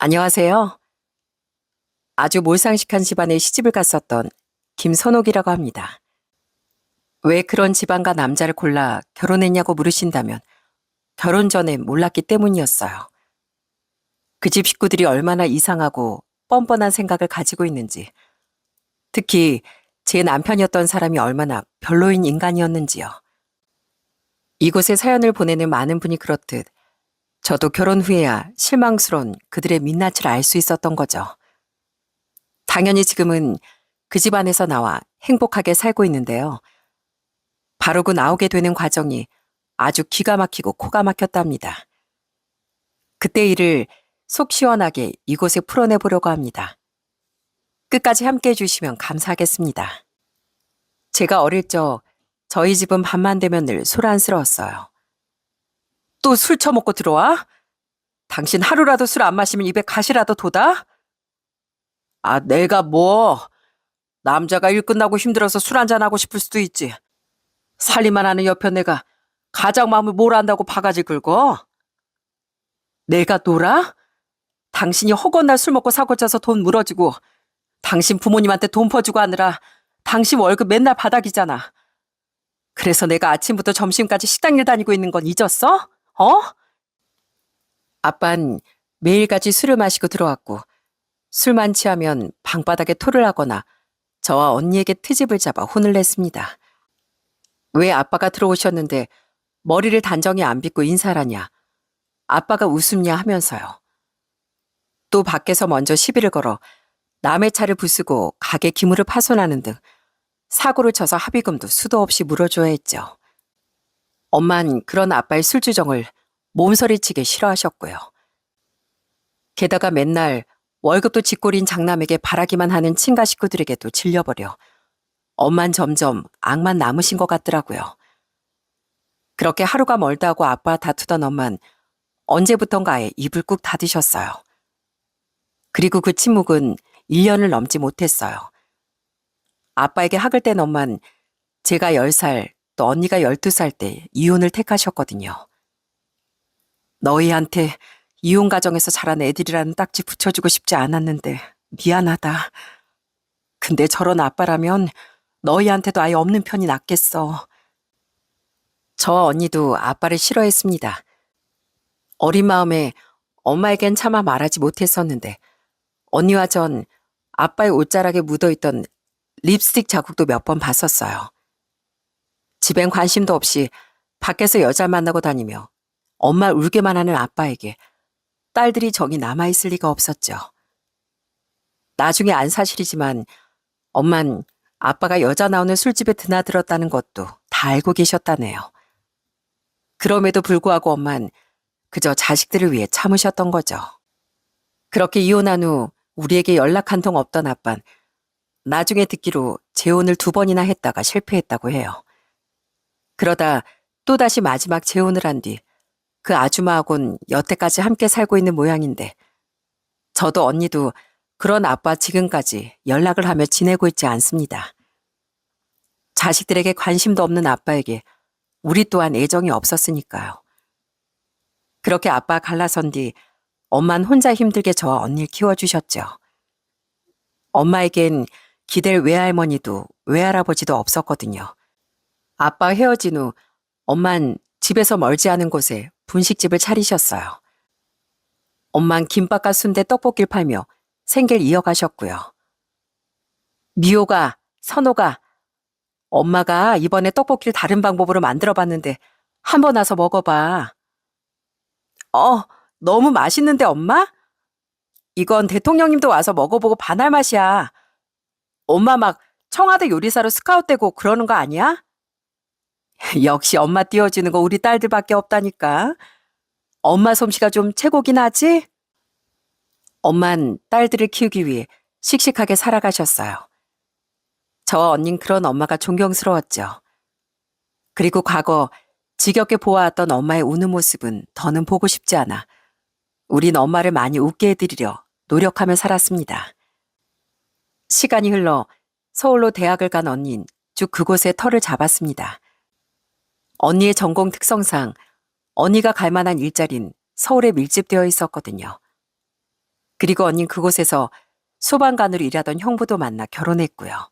안녕하세요. 아주 몰상식한 집안에 시집을 갔었던 김선옥이라고 합니다. 왜 그런 집안과 남자를 골라 결혼했냐고 물으신다면 결혼 전에 몰랐기 때문이었어요. 그 집 식구들이 얼마나 이상하고 뻔뻔한 생각을 가지고 있는지, 특히 제 남편이었던 사람이 얼마나 별로인 인간이었는지요. 이곳에 사연을 보내는 많은 분이 그렇듯 저도 결혼 후에야 실망스러운 그들의 민낯을 알 수 있었던 거죠. 당연히 지금은 그 집안에서 나와 행복하게 살고 있는데요. 바로 그 나오게 되는 과정이 아주 기가 막히고 코가 막혔답니다. 그때 일을 속 시원하게 이곳에 풀어내 보려고 합니다. 끝까지 함께 해주시면 감사하겠습니다. 제가 어릴 적 저희 집은 밤만 되면 늘 소란스러웠어요. 또 술 처먹고 들어와? 당신 하루라도 술 안 마시면 입에 가시라도 돋아? 아, 내가 뭐? 남자가 일 끝나고 힘들어서 술 한잔하고 싶을 수도 있지. 살림만 하는 옆에 내가 가장 마음을 뭘 안다고 바가지 긁어? 내가 놀아? 당신이 허구한 날 술 먹고 사고 쳐서 돈 물어주고 당신 부모님한테 돈 퍼주고 하느라 당신 월급 맨날 바닥이잖아. 그래서 내가 아침부터 점심까지 식당 일 다니고 있는 건 잊었어? 어? 아빤 매일같이 술을 마시고 들어왔고 술만 취하면 방바닥에 토를 하거나 저와 언니에게 트집을 잡아 혼을 냈습니다. 왜 아빠가 들어오셨는데 머리를 단정히 안 빗고 인사를 하냐. 아빠가 웃음냐 하면서요. 또 밖에서 먼저 시비를 걸어 남의 차를 부수고 가게 기물을 파손하는 등 사고를 쳐서 합의금도 수도 없이 물어줘야 했죠. 엄만 그런 아빠의 술주정을 몸서리치게 싫어하셨고요. 게다가 맨날 월급도 쥐꼬린 장남에게 바라기만 하는 친가 식구들에게도 질려버려 엄만 점점 악만 남으신 것 같더라고요. 그렇게 하루가 멀다 하고 아빠 다투던 엄만 언제부턴가에 입을 꾹 닫으셨어요. 그리고 그 침묵은 1년을 넘지 못했어요. 아빠에게 학을 뗀 엄만 제가 10살 또 언니가 12살 때 이혼을 택하셨거든요. 너희한테 이혼 가정에서 자란 애들이라는 딱지 붙여주고 싶지 않았는데 미안하다. 근데 저런 아빠라면 너희한테도 아예 없는 편이 낫겠어. 저와 언니도 아빠를 싫어했습니다. 어린 마음에 엄마에겐 차마 말하지 못했었는데 언니와 전 아빠의 옷자락에 묻어있던 립스틱 자국도 몇 번 봤었어요. 집엔 관심도 없이 밖에서 여자 만나고 다니며 엄마 울게만 하는 아빠에게 딸들이 정이 남아있을 리가 없었죠. 나중에 안 사실이지만 엄만 아빠가 여자 나오는 술집에 드나들었다는 것도 다 알고 계셨다네요. 그럼에도 불구하고 엄만 그저 자식들을 위해 참으셨던 거죠. 그렇게 이혼한 후 우리에게 연락 한 통 없던 아빤 나중에 듣기로 재혼을 2번이나 했다가 실패했다고 해요. 그러다 또다시 마지막 재혼을 한 뒤 그 아주마하곤 여태까지 함께 살고 있는 모양인데 저도 언니도 그런 아빠 지금까지 연락을 하며 지내고 있지 않습니다. 자식들에게 관심도 없는 아빠에게 우리 또한 애정이 없었으니까요. 그렇게 아빠 갈라선 뒤 엄만 혼자 힘들게 저와 언니를 키워주셨죠. 엄마에겐 기댈 외할머니도 외할아버지도 없었거든요. 아빠 헤어진 후 엄만 집에서 멀지 않은 곳에 분식집을 차리셨어요. 엄만 김밥과 순대 떡볶이를 팔며 생계를 이어가셨고요. 미호가, 선호가, 엄마가 이번에 떡볶이를 다른 방법으로 만들어봤는데 한번 와서 먹어봐. 너무 맛있는데 엄마? 이건 대통령님도 와서 먹어보고 반할 맛이야. 엄마 막 청와대 요리사로 스카웃되고 그러는 거 아니야? 역시 엄마 띄워주는 거 우리 딸들밖에 없다니까. 엄마 솜씨가 좀 최고긴 하지? 엄만 딸들을 키우기 위해 씩씩하게 살아가셨어요. 저와 언닌 그런 엄마가 존경스러웠죠. 그리고 과거 지겹게 보아왔던 엄마의 우는 모습은 더는 보고 싶지 않아 우린 엄마를 많이 웃게 해드리려 노력하며 살았습니다. 시간이 흘러 서울로 대학을 간 언닌 쭉 그곳에 터를 잡았습니다. 언니의 전공 특성상 언니가 갈 만한 일자리는 서울에 밀집되어 있었거든요. 그리고 언닌 그곳에서 소방관으로 일하던 형부도 만나 결혼했고요.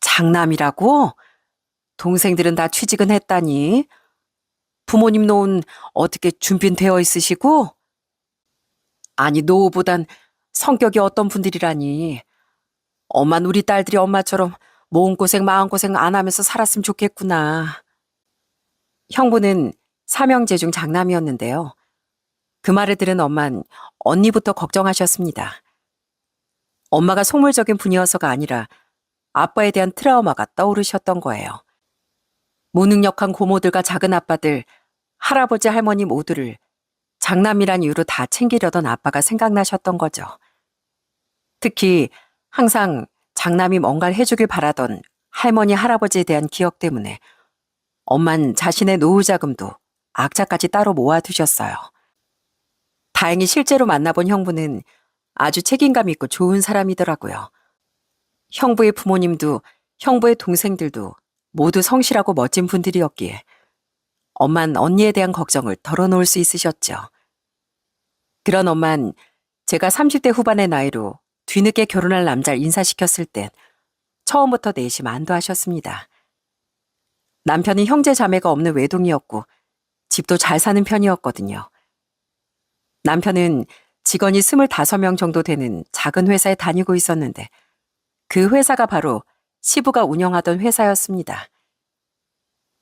장남이라고? 동생들은 다 취직은 했다니? 부모님 노은 어떻게 준비되어 있으시고? 아니, 노후보단 성격이 어떤 분들이라니. 엄만 우리 딸들이 엄마처럼 몸고생 마음고생 안 하면서 살았으면 좋겠구나. 형부는 삼형제 중 장남이었는데요. 그 말을 들은 엄만 언니부터 걱정하셨습니다. 엄마가 속물적인 분이어서가 아니라 아빠에 대한 트라우마가 떠오르셨던 거예요. 무능력한 고모들과 작은 아빠들, 할아버지 할머니 모두를 장남이란 이유로 다 챙기려던 아빠가 생각나셨던 거죠. 특히 항상 장남이 뭔가를 해주길 바라던 할머니 할아버지에 대한 기억 때문에 엄만 자신의 노후 자금도 악자까지 따로 모아두셨어요. 다행히 실제로 만나본 형부는 아주 책임감 있고 좋은 사람이더라고요. 형부의 부모님도 형부의 동생들도 모두 성실하고 멋진 분들이었기에 엄만 언니에 대한 걱정을 덜어놓을 수 있으셨죠. 그런 엄만 제가 30대 후반의 나이로 뒤늦게 결혼할 남자를 인사시켰을 땐 처음부터 내심 안도하셨습니다. 남편이 형제 자매가 없는 외동이었고 집도 잘 사는 편이었거든요. 남편은 직원이 25명 정도 되는 작은 회사에 다니고 있었는데 그 회사가 바로 시부가 운영하던 회사였습니다.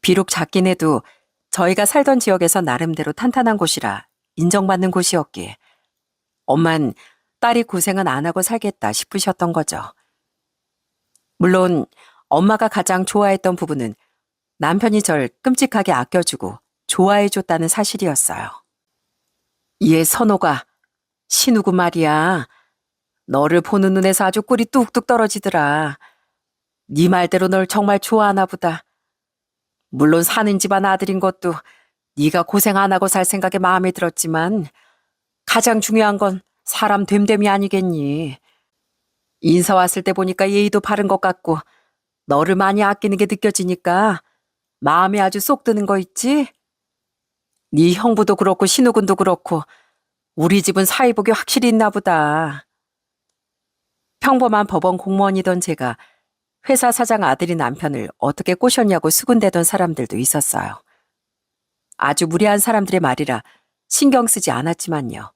비록 작긴 해도 저희가 살던 지역에서 나름대로 탄탄한 곳이라 인정받는 곳이었기에 엄만 딸이 고생은 안 하고 살겠다 싶으셨던 거죠. 물론 엄마가 가장 좋아했던 부분은 남편이 절 끔찍하게 아껴주고 좋아해줬다는 사실이었어요. 얘 선호가 신우구 말이야. 너를 보는 눈에서 아주 꿀이 뚝뚝 떨어지더라. 네 말대로 널 정말 좋아하나 보다. 물론 사는 집안 아들인 것도 네가 고생 안 하고 살 생각에 마음에 들었지만 가장 중요한 건 사람 됨됨이 아니겠니. 인사 왔을 때 보니까 예의도 바른 것 같고 너를 많이 아끼는 게 느껴지니까 마음에 아주 쏙 드는 거 있지? 네 형부도 그렇고 신우군도 그렇고 우리 집은 사회복이 확실히 있나 보다. 평범한 법원 공무원이던 제가 회사 사장 아들인 남편을 어떻게 꼬셨냐고 수군대던 사람들도 있었어요. 아주 무례한 사람들의 말이라 신경 쓰지 않았지만요.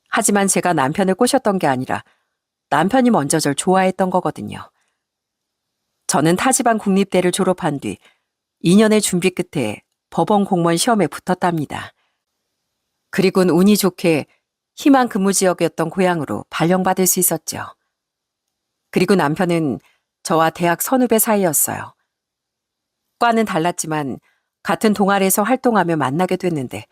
하지만 제가 남편을 꼬셨던 게 아니라 남편이 먼저 절 좋아했던 거거든요. 저는 타지방 국립대를 졸업한 뒤 2년의 준비 끝에 법원 공무원 시험에 붙었답니다. 그리고는 운이 좋게 희망 근무 지역이었던 고향으로 발령받을 수 있었죠. 그리고 남편은 저와 대학 선후배 사이였어요. 과는 달랐지만 같은 동아리에서 활동하며 만나게 됐는데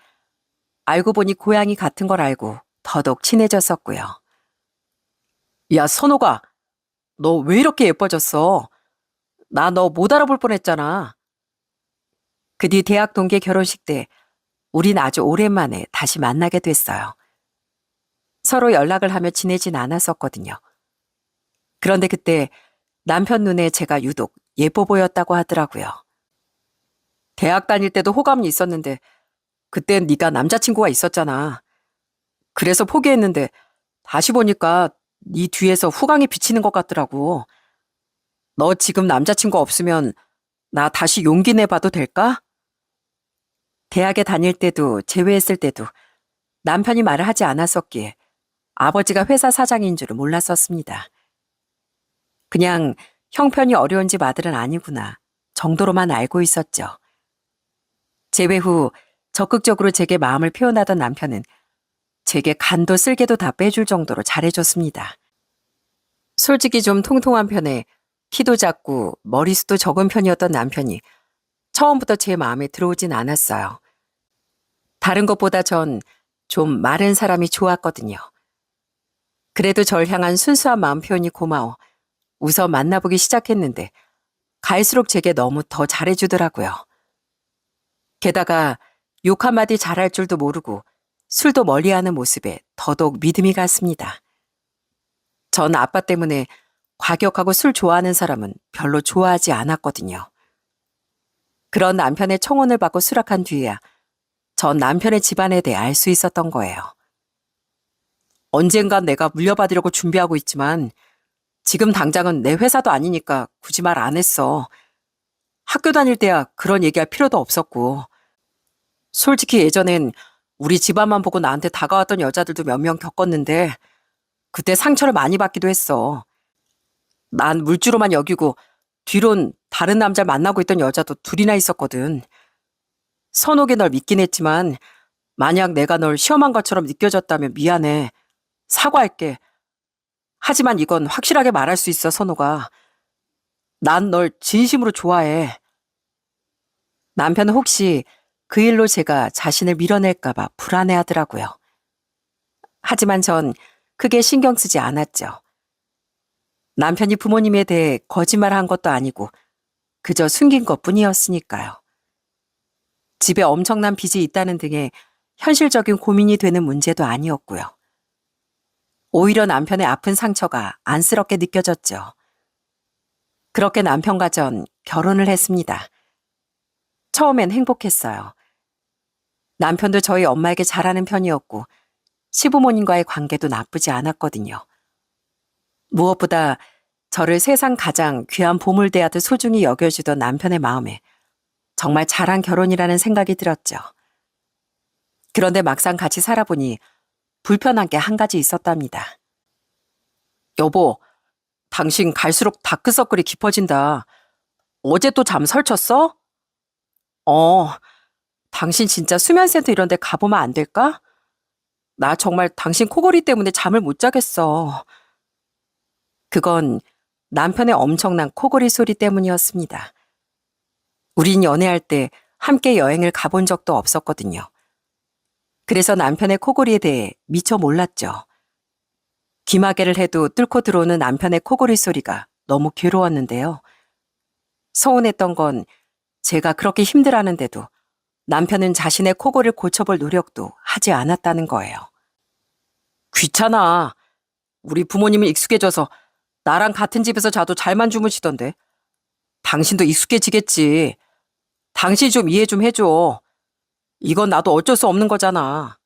알고 보니 고향이 같은 걸 알고 더더욱 친해졌었고요. 야, 선호가, 너 왜 이렇게 예뻐졌어? 나 너 못 알아볼 뻔했잖아. 그 뒤 대학 동기 결혼식 때 우린 아주 오랜만에 다시 만나게 됐어요. 서로 연락을 하며 지내진 않았었거든요. 그런데 그때 남편 눈에 제가 유독 예뻐 보였다고 하더라고요. 대학 다닐 때도 호감이 있었는데 그땐 네가 남자친구가 있었잖아. 그래서 포기했는데 다시 보니까 네 뒤에서 후광이 비치는 것 같더라고. 너 지금 남자친구 없으면 나 다시 용기 내봐도 될까? 대학에 다닐 때도 제외했을 때도 남편이 말을 하지 않았었기에 아버지가 회사 사장인 줄은 몰랐었습니다. 그냥 형편이 어려운 집 아들은 아니구나 정도로만 알고 있었죠. 재회 후 적극적으로 제게 마음을 표현하던 남편은 제게 간도 쓸개도 다 빼줄 정도로 잘해줬습니다. 솔직히 좀 통통한 편에 키도 작고 머리숱도 적은 편이었던 남편이 처음부터 제 마음에 들어오진 않았어요. 다른 것보다 전 좀 마른 사람이 좋았거든요. 그래도 절 향한 순수한 마음 표현이 고마워 우선 만나보기 시작했는데 갈수록 제게 너무 더 잘해주더라고요. 게다가 욕 한마디 잘할 줄도 모르고 술도 멀리하는 모습에 더더욱 믿음이 갔습니다. 전 아빠 때문에 과격하고 술 좋아하는 사람은 별로 좋아하지 않았거든요. 그런 남편의 청혼을 받고 수락한 뒤에야 전 남편의 집안에 대해 알 수 있었던 거예요. 언젠간 내가 물려받으려고 준비하고 있지만 지금 당장은 내 회사도 아니니까 굳이 말 안 했어. 학교 다닐 때야 그런 얘기할 필요도 없었고. 솔직히 예전엔 우리 집안만 보고 나한테 다가왔던 여자들도 몇 명 겪었는데 그때 상처를 많이 받기도 했어. 난 물주로만 여기고 뒤론 다른 남자를 만나고 있던 여자도 둘이나 있었거든. 선옥이 널 믿긴 했지만 만약 내가 널 시험한 것처럼 느껴졌다면 미안해. 사과할게. 하지만 이건 확실하게 말할 수 있어, 선호가. 난 널 진심으로 좋아해. 남편은 혹시 그 일로 제가 자신을 밀어낼까봐 불안해하더라고요. 하지만 전 크게 신경 쓰지 않았죠. 남편이 부모님에 대해 거짓말한 것도 아니고 그저 숨긴 것뿐이었으니까요. 집에 엄청난 빚이 있다는 등의 현실적인 고민이 되는 문제도 아니었고요. 오히려 남편의 아픈 상처가 안쓰럽게 느껴졌죠. 그렇게 남편과 전 결혼을 했습니다. 처음엔 행복했어요. 남편도 저희 엄마에게 잘하는 편이었고 시부모님과의 관계도 나쁘지 않았거든요. 무엇보다 저를 세상 가장 귀한 보물 대하듯 소중히 여겨주던 남편의 마음에 정말 잘한 결혼이라는 생각이 들었죠. 그런데 막상 같이 살아보니 불편한 게 한 가지 있었답니다. 여보, 당신 갈수록 다크서클이 깊어진다. 어제 또 잠 설쳤어? 어, 당신 진짜 수면센터 이런 데 가보면 안 될까? 나 정말 당신 코골이 때문에 잠을 못 자겠어. 그건 남편의 엄청난 코골이 소리 때문이었습니다. 우린 연애할 때 함께 여행을 가본 적도 없었거든요. 그래서 남편의 코골이에 대해 미처 몰랐죠. 귀마개를 해도 뚫고 들어오는 남편의 코골이 소리가 너무 괴로웠는데요. 서운했던 건 제가 그렇게 힘들어하는데도 남편은 자신의 코골이를 고쳐볼 노력도 하지 않았다는 거예요. 귀찮아. 우리 부모님은 익숙해져서 나랑 같은 집에서 자도 잘만 주무시던데. 당신도 익숙해지겠지. 당신이 좀 이해 좀 해줘. 이건 나도 어쩔 수 없는 거잖아.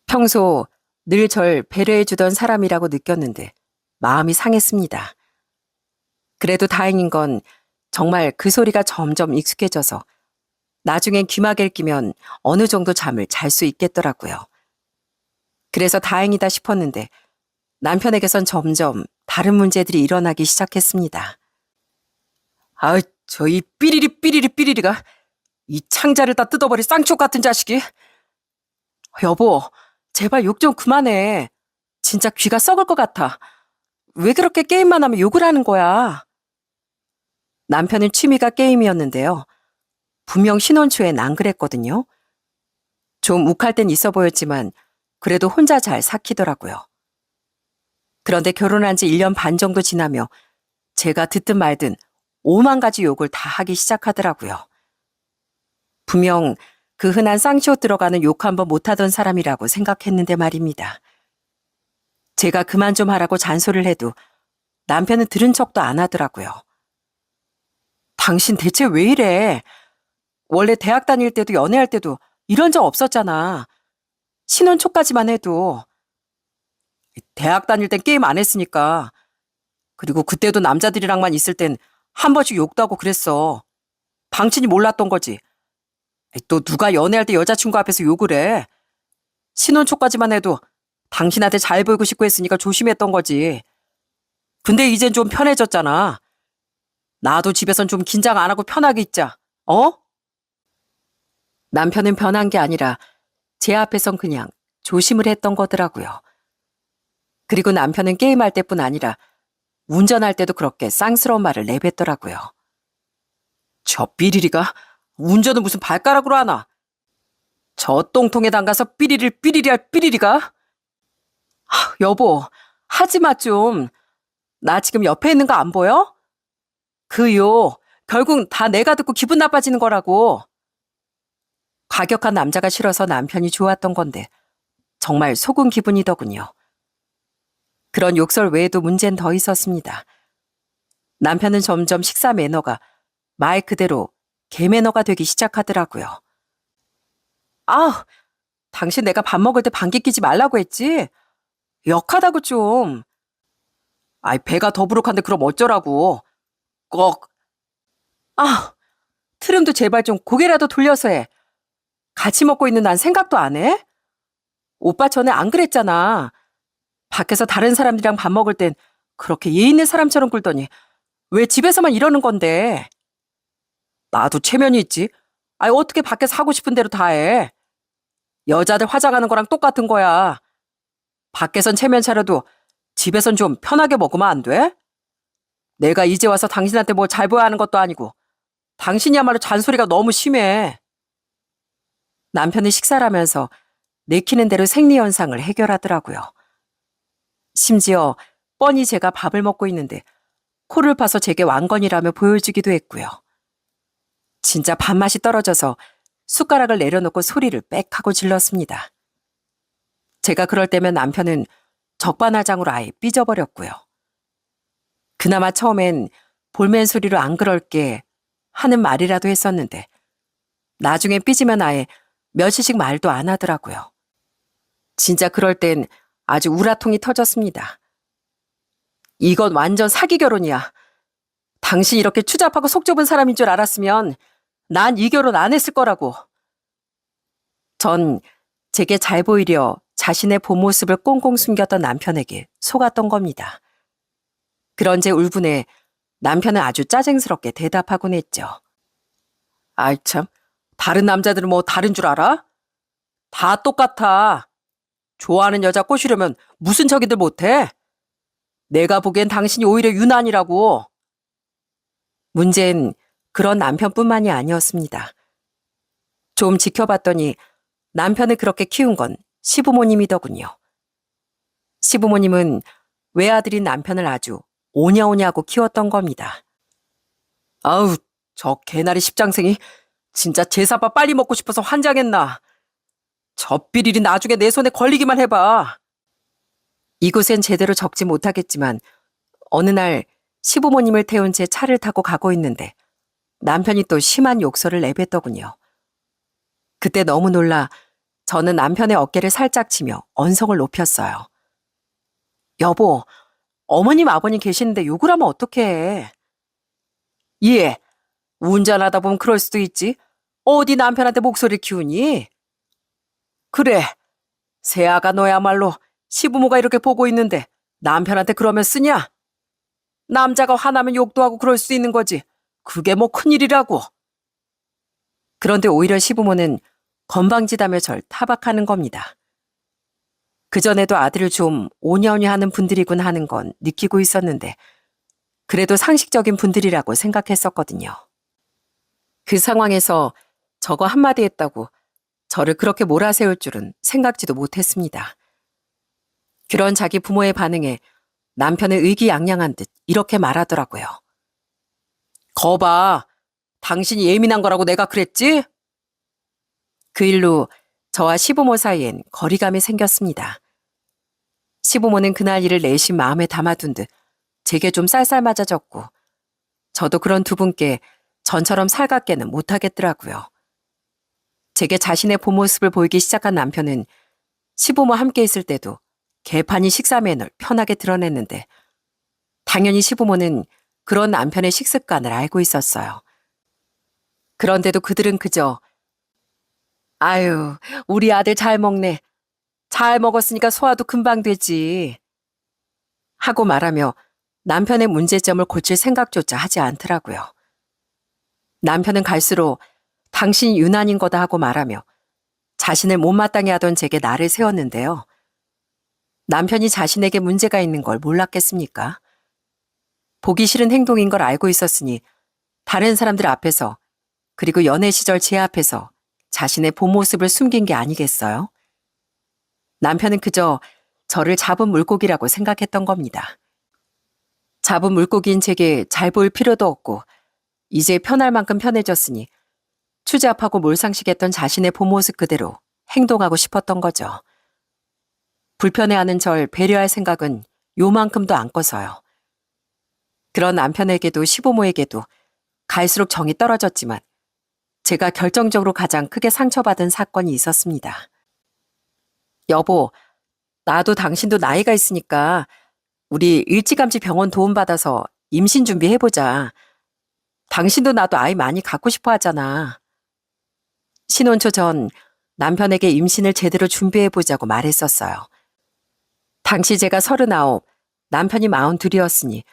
평소 늘 절 배려해주던 사람이라고 느꼈는데 마음이 상했습니다. 그래도 다행인 건 정말 그 소리가 점점 익숙해져서 나중엔 귀마개를 끼면 어느 정도 잠을 잘 수 있겠더라고요. 그래서 다행이다 싶었는데 남편에게선 점점 다른 문제들이 일어나기 시작했습니다. 아, 저 이 삐리리 삐리리 삐리리가 이 창자를 다 뜯어버릴 쌍쪽 같은 자식이. 여보, 제발 욕 좀 그만해. 진짜 귀가 썩을 것 같아. 왜 그렇게 게임만 하면 욕을 하는 거야? 남편은 취미가 게임이었는데요. 분명 신혼 초엔 안 그랬거든요. 좀 욱할 땐 있어 보였지만 그래도 혼자 잘 삭히더라고요. 그런데 결혼한 지 1년 반 정도 지나며 제가 듣든 말든 5만 가지 욕을 다 하기 시작하더라고요. 분명 그 흔한 쌍시옷 들어가는 욕 한 번 못하던 사람이라고 생각했는데 말입니다. 제가 그만 좀 하라고 잔소리를 해도 남편은 들은 척도 안 하더라고요. 당신 대체 왜 이래? 원래 대학 다닐 때도 연애할 때도 이런 적 없었잖아. 신혼 초까지만 해도. 대학 다닐 땐 게임 안 했으니까. 그리고 그때도 남자들이랑만 있을 땐 한 번씩 욕도 하고 그랬어. 방친이 몰랐던 거지. 또 누가 연애할 때 여자친구 앞에서 욕을 해. 신혼 초까지만 해도 당신한테 잘 보이고 싶고 했으니까 조심했던 거지. 근데 이젠 좀 편해졌잖아. 나도 집에선 좀 긴장 안 하고 편하게 있자. 어? 남편은 변한 게 아니라 제 앞에선 그냥 조심을 했던 거더라고요. 그리고 남편은 게임할 때뿐 아니라 운전할 때도 그렇게 쌍스러운 말을 내뱉더라고요. 저 삐리리가 운전은 무슨 발가락으로 하나? 저 똥통에 담가서 삐리리 할 삐리리가? 여보, 하지마 좀. 나 지금 옆에 있는 거 안 보여? 결국 다 내가 듣고 기분 나빠지는 거라고. 과격한 남자가 싫어서 남편이 좋았던 건데 정말 속은 기분이더군요. 그런 욕설 외에도 문제는 더 있었습니다. 남편은 점점 식사 매너가 말 그대로 개매너가 되기 시작하더라고요. 아, 당신 내가 밥 먹을 때 방귀 끼지 말라고 했지? 역하다고 좀. 아이, 배가 더부룩한데 그럼 어쩌라고. 꼭. 아, 트름도 제발 좀 고개라도 돌려서 해. 같이 먹고 있는 난 생각도 안 해? 오빠 전에 안 그랬잖아. 밖에서 다른 사람들이랑 밥 먹을 땐 그렇게 예 있는 사람처럼 굴더니 왜 집에서만 이러는 건데? 나도 체면이 있지. 아이, 어떻게 밖에서 하고 싶은 대로 다 해. 여자들 화장하는 거랑 똑같은 거야. 밖에선 체면 차려도 집에선 좀 편하게 먹으면 안 돼? 내가 이제 와서 당신한테 뭘 잘 보여야 하는 것도 아니고 당신이야말로 잔소리가 너무 심해. 남편이 식사를 하면서 내키는 대로 생리현상을 해결하더라고요. 심지어 뻔히 제가 밥을 먹고 있는데 코를 파서 제게 왕건이라며 보여주기도 했고요. 진짜 밥맛이 떨어져서 숟가락을 내려놓고 소리를 빽 하고 질렀습니다. 제가 그럴 때면 남편은 적반하장으로 아예 삐져버렸고요. 그나마 처음엔 볼멘 소리로 안 그럴게 하는 말이라도 했었는데 나중엔 삐지면 아예 며칠씩 말도 안 하더라고요. 진짜 그럴 땐 아주 우라통이 터졌습니다. 이건 완전 사기 결혼이야. 당신 이렇게 추잡하고 속 좁은 사람인 줄 알았으면 난 이 결혼 안 했을 거라고. 전 제게 잘 보이려 자신의 본 모습을 꽁꽁 숨겼던 남편에게 속았던 겁니다. 그런 제 울분에 남편은 아주 짜증스럽게 대답하곤 했죠. 아이 참, 다른 남자들은 뭐 다른 줄 알아? 다 똑같아. 좋아하는 여자 꼬시려면 무슨 척이들 못해? 내가 보기엔 당신이 오히려 유난이라고. 문제는 그런 남편뿐만이 아니었습니다. 좀 지켜봤더니 남편을 그렇게 키운 건 시부모님이더군요. 시부모님은 외아들인 남편을 아주 오냐오냐하고 키웠던 겁니다. 아우, 저 개나리 십장생이 진짜 제사밥 빨리 먹고 싶어서 환장했나. 저 비릴이 나중에 내 손에 걸리기만 해봐. 이곳엔 제대로 적지 못하겠지만 어느 날 시부모님을 태운 제 차를 타고 가고 있는데 남편이 또 심한 욕설을 내뱉더군요. 그때 너무 놀라 저는 남편의 어깨를 살짝 치며 언성을 높였어요. 여보, 어머님 아버님 계시는데 욕을 하면 어떡해. 예, 운전하다 보면 그럴 수도 있지. 어디 남편한테 목소리를 키우니? 그래, 새아가 너야말로 시부모가 이렇게 보고 있는데 남편한테 그러면 쓰냐? 남자가 화나면 욕도 하고 그럴 수 있는 거지. 그게 뭐 큰일이라고. 그런데 오히려 시부모는 건방지다며 절 타박하는 겁니다. 그전에도 아들을 좀 오냐오냐하는 분들이군 하는 건 느끼고 있었는데 그래도 상식적인 분들이라고 생각했었거든요. 그 상황에서 저거 한마디 했다고 저를 그렇게 몰아세울 줄은 생각지도 못했습니다. 그런 자기 부모의 반응에 남편은 의기양양한 듯 이렇게 말하더라고요. 거봐, 당신이 예민한 거라고 내가 그랬지? 그 일로 저와 시부모 사이엔 거리감이 생겼습니다. 시부모는 그날 일을 내심 마음에 담아둔 듯 제게 좀 쌀쌀맞아졌고 저도 그런 두 분께 전처럼 살갑게는 못하겠더라고요. 제게 자신의 본 모습을 보이기 시작한 남편은 시부모 함께 있을 때도 개판이 식사 매너를 편하게 드러냈는데 당연히 시부모는 그런 남편의 식습관을 알고 있었어요. 그런데도 그들은 그저 아유, 우리 아들 잘 먹네. 잘 먹었으니까 소화도 금방 되지. 하고 말하며 남편의 문제점을 고칠 생각조차 하지 않더라고요. 남편은 갈수록 당신이 유난인 거다 하고 말하며 자신을 못마땅해 하던 제게 날을 세웠는데요. 남편이 자신에게 문제가 있는 걸 몰랐겠습니까? 보기 싫은 행동인 걸 알고 있었으니 다른 사람들 앞에서 그리고 연애 시절 제 앞에서 자신의 본 모습을 숨긴 게 아니겠어요? 남편은 그저 저를 잡은 물고기라고 생각했던 겁니다. 잡은 물고기인 제게 잘 보일 필요도 없고 이제 편할 만큼 편해졌으니 추잡하고 몰상식했던 자신의 본 모습 그대로 행동하고 싶었던 거죠. 불편해하는 절 배려할 생각은 요만큼도 안 꺼서요. 그런 남편에게도 시부모에게도 갈수록 정이 떨어졌지만 제가 결정적으로 가장 크게 상처받은 사건이 있었습니다. 여보, 나도 당신도 나이가 있으니까 우리 일찌감치 병원 도움받아서 임신 준비해보자. 당신도 나도 아이 많이 갖고 싶어 하잖아. 신혼 초 전 남편에게 임신을 제대로 준비해보자고 말했었어요. 당시 제가 39, 남편이 42이었으니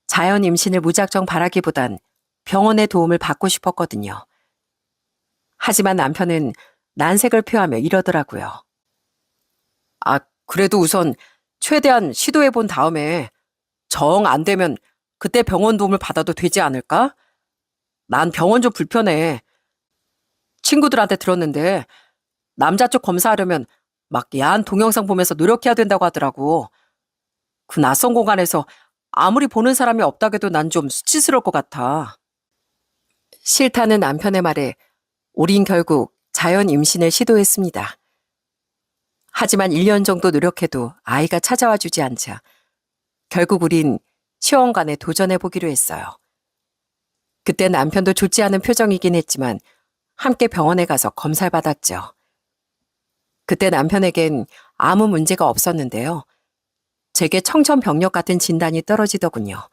자연 임신을 무작정 바라기보단 병원의 도움을 받고 싶었거든요. 하지만 남편은 난색을 표하며 이러더라고요. 아, 그래도 우선 최대한 시도해본 다음에 정 안 되면 그때 병원 도움을 받아도 되지 않을까? 난 병원 좀 불편해. 친구들한테 들었는데 남자 쪽 검사하려면 막 야한 동영상 보면서 노력해야 된다고 하더라고. 그 낯선 공간에서 아무리 보는 사람이 없다고 해도 난 좀 수치스러울 것 같아. 싫다는 남편의 말에 우린 결국 자연 임신을 시도했습니다. 하지만 1년 정도 노력해도 아이가 찾아와 주지 않자 결국 우린 시험관에 도전해보기로 했어요. 그때 남편도 좋지 않은 표정이긴 했지만 함께 병원에 가서 검사를 받았죠. 그때 남편에겐 아무 문제가 없었는데요. 제게 청천벽력 같은 진단이 떨어지더군요.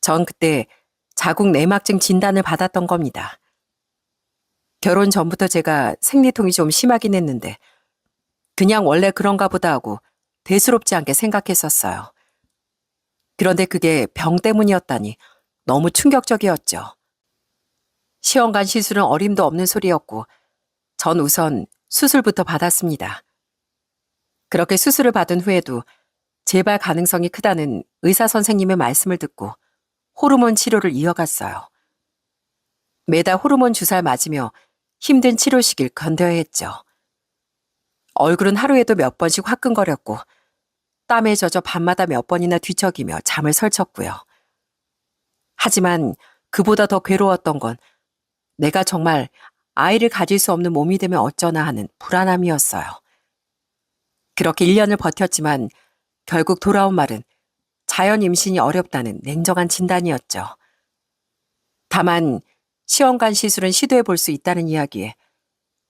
전 그때 자궁 내막증 진단을 받았던 겁니다. 결혼 전부터 제가 생리통이 좀 심하긴 했는데 그냥 원래 그런가 보다 하고 대수롭지 않게 생각했었어요. 그런데 그게 병 때문이었다니 너무 충격적이었죠. 시험관 시술은 어림도 없는 소리였고 전 우선 수술부터 받았습니다. 그렇게 수술을 받은 후에도 재발 가능성이 크다는 의사 선생님의 말씀을 듣고 호르몬 치료를 이어갔어요. 매달 호르몬 주사를 맞으며 힘든 치료 시기를 견뎌야 했죠. 얼굴은 하루에도 몇 번씩 화끈거렸고 땀에 젖어 밤마다 몇 번이나 뒤척이며 잠을 설쳤고요. 하지만 그보다 더 괴로웠던 건 내가 정말 아이를 가질 수 없는 몸이 되면 어쩌나 하는 불안함이었어요. 그렇게 1년을 버텼지만 결국 돌아온 말은 자연 임신이 어렵다는 냉정한 진단이었죠. 다만 시험관 시술은 시도해 볼 수 있다는 이야기에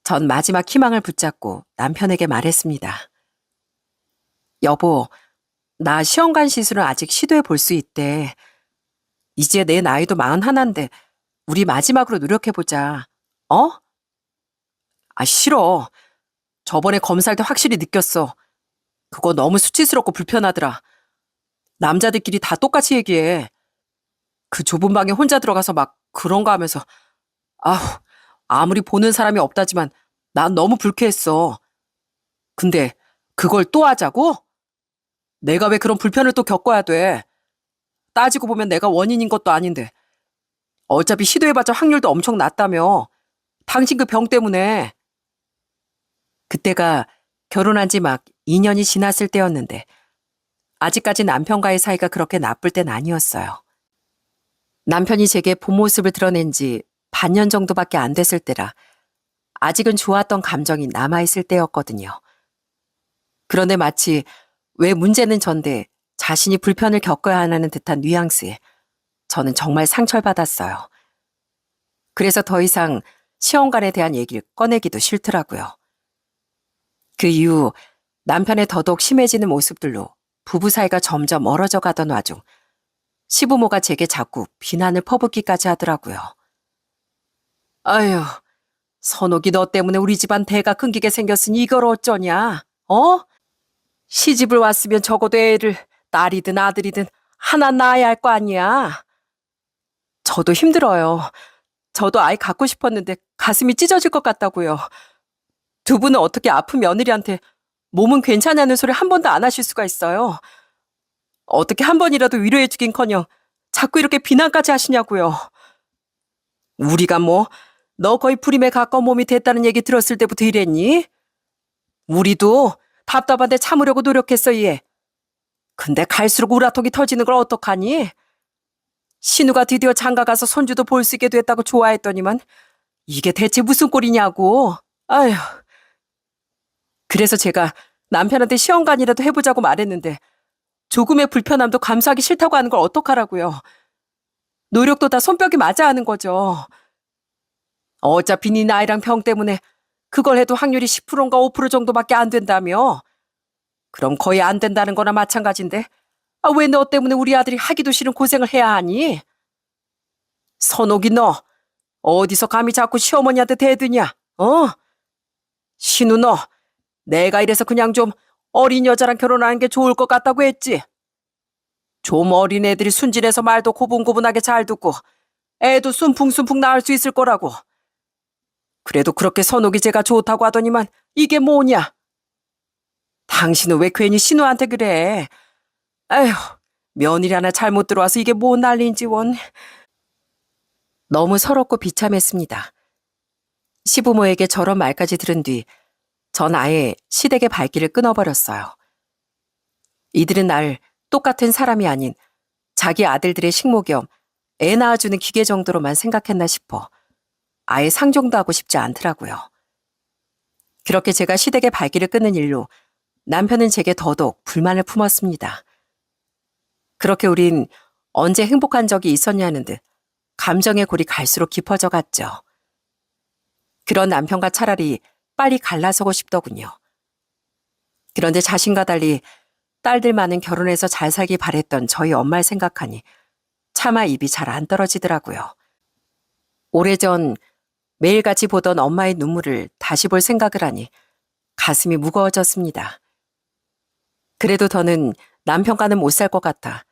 전 마지막 희망을 붙잡고 남편에게 말했습니다. 여보, 나 시험관 시술은 아직 시도해 볼 수 있대. 이제 내 나이도 41인데 우리 마지막으로 노력해보자. 어? 아, 싫어. 저번에 검사할 때 확실히 느꼈어. 그거 너무 수치스럽고 불편하더라. 남자들끼리 다 똑같이 얘기해. 그 좁은 방에 혼자 들어가서 막 그런가 하면서 아우, 아무리 보는 사람이 없다지만 난 너무 불쾌했어. 근데 그걸 또 하자고? 내가 왜 그런 불편을 또 겪어야 돼? 따지고 보면 내가 원인인 것도 아닌데. 어차피 시도해봤자 확률도 엄청 낮다며. 당신 그 병 때문에. 그때가 결혼한 지 막 2년이 지났을 때였는데 아직까지 남편과의 사이가 그렇게 나쁠 땐 아니었어요. 남편이 제게 본 모습을 드러낸 지 반년 정도밖에 안 됐을 때라 아직은 좋았던 감정이 남아있을 때였거든요. 그런데 마치 왜 문제는 전데 자신이 불편을 겪어야 하는 듯한 뉘앙스에 저는 정말 상처를 받았어요. 그래서 더 이상 시험관에 대한 얘기를 꺼내기도 싫더라고요. 그 이후 남편의 더더욱 심해지는 모습들로 부부 사이가 점점 멀어져 가던 와중 시부모가 제게 자꾸 비난을 퍼붓기까지 하더라고요. 아휴, 선옥이 너 때문에 우리 집안 대가 끊기게 생겼으니 이걸 어쩌냐? 어? 시집을 왔으면 적어도 애를 딸이든 아들이든 하나 낳아야 할 거 아니야. 저도 힘들어요. 저도 아이 갖고 싶었는데 가슴이 찢어질 것 같다고요. 두 분은 어떻게 아픈 며느리한테 몸은 괜찮냐는 소리 한 번도 안 하실 수가 있어요. 어떻게 한 번이라도 위로해주긴커녕 자꾸 이렇게 비난까지 하시냐고요. 우리가 뭐 너 거의 불임에 가까운 몸이 됐다는 얘기 들었을 때부터 이랬니? 우리도 답답한데 참으려고 노력했어 얘. 근데 갈수록 우라통이 터지는 걸 어떡하니? 신우가 드디어 장가가서 손주도 볼 수 있게 됐다고 좋아했더니만 이게 대체 무슨 꼴이냐고. 아휴. 그래서 제가 남편한테 시험관이라도 해보자고 말했는데 조금의 불편함도 감수하기 싫다고 하는 걸 어떡하라고요. 노력도 다 손뼉이 맞아 하는 거죠. 어차피 네 나이랑 병 때문에 그걸 해도 확률이 10%인가 5% 정도밖에 안 된다며? 그럼 거의 안 된다는 거나 마찬가지인데 왜 너 때문에 우리 아들이 하기도 싫은 고생을 해야 하니? 선옥이 너 어디서 감히 자꾸 시어머니한테 대드냐? 신우 너 내가 이래서 그냥 좀 어린 여자랑 결혼하는 게 좋을 것 같다고 했지? 좀 어린 애들이 순진해서 말도 고분고분하게 잘 듣고 애도 순풍순풍 낳을 수 있을 거라고. 그래도 그렇게 선옥이 제가 좋다고 하더니만 이게 뭐냐? 당신은 왜 괜히 신우한테 그래? 아휴, 며느리 하나 잘못 들어와서 이게 뭔 난리인지 원. 너무 서럽고 비참했습니다. 시부모에게 저런 말까지 들은 뒤 전 아예 시댁의 발길을 끊어버렸어요. 이들은 날 똑같은 사람이 아닌 자기 아들들의 식모 겸 애 낳아주는 기계 정도로만 생각했나 싶어 아예 상종도 하고 싶지 않더라고요. 그렇게 제가 시댁의 발길을 끊는 일로 남편은 제게 더더욱 불만을 품었습니다. 그렇게 우린 언제 행복한 적이 있었냐는 듯 감정의 골이 갈수록 깊어져 갔죠. 그런 남편과 차라리 빨리 갈라서고 싶더군요. 그런데 자신과 달리 딸들만은 결혼해서 잘 살기 바랬던 저희 엄마를 생각하니 차마 입이 잘 안 떨어지더라고요. 오래전 매일같이 보던 엄마의 눈물을 다시 볼 생각을 하니 가슴이 무거워졌습니다. 그래도 더는 남편과는 못 살 것 같아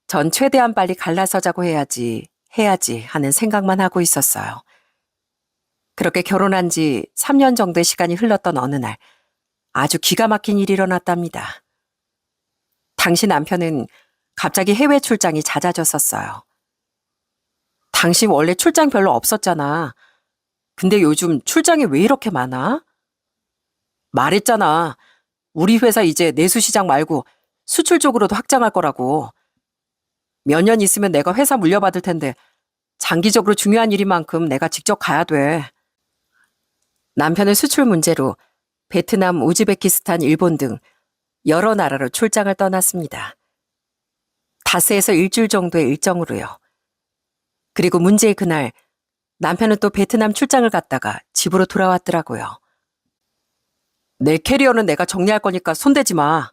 전 최대한 빨리 갈라서자고 해야지 하는 생각만 하고 있었어요. 그렇게 결혼한 지 3년 정도의 시간이 흘렀던 어느 날 아주 기가 막힌 일이 일어났답니다. 당시 남편은 갑자기 해외 출장이 잦아졌었어요. 당신 원래 출장 별로 없었잖아. 근데 요즘 출장이 왜 이렇게 많아? 말했잖아. 우리 회사 이제 내수 시장 말고 수출 쪽으로도 확장할 거라고. 몇 년 있으면 내가 회사 물려받을 텐데 장기적으로 중요한 일인 만큼 내가 직접 가야 돼. 남편은 수출 문제로 베트남, 우즈베키스탄, 일본 등 여러 나라로 출장을 떠났습니다. 닷새에서 일주일 정도의 일정으로요. 그리고 문제의 그날 남편은 또 베트남 출장을 갔다가 집으로 돌아왔더라고요. 내 캐리어는 내가 정리할 거니까 손대지 마.